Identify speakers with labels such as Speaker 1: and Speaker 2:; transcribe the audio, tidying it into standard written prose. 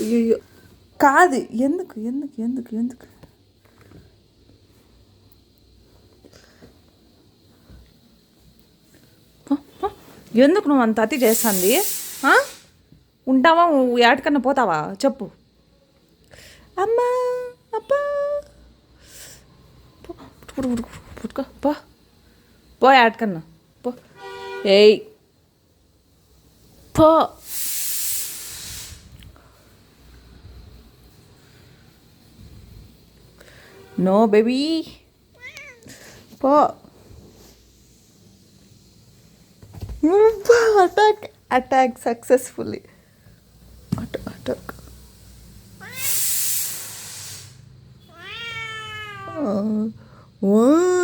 Speaker 1: అయ్యో కాదు, ఎందుకు ఎందుకు ఎందుకు ఎందుకు ఎందుకు నువ్వు అంత అతి చేస్తుంది? ఉంటావా? ఏటకన్నా పోతావా చెప్పు. అమ్మా అబ్బా పుట్టుకో పో, పో ఏటకన్నా పో. ఏయ్ పో. నో బేబీ, పో. Attack attack successfully. Attack. Wow.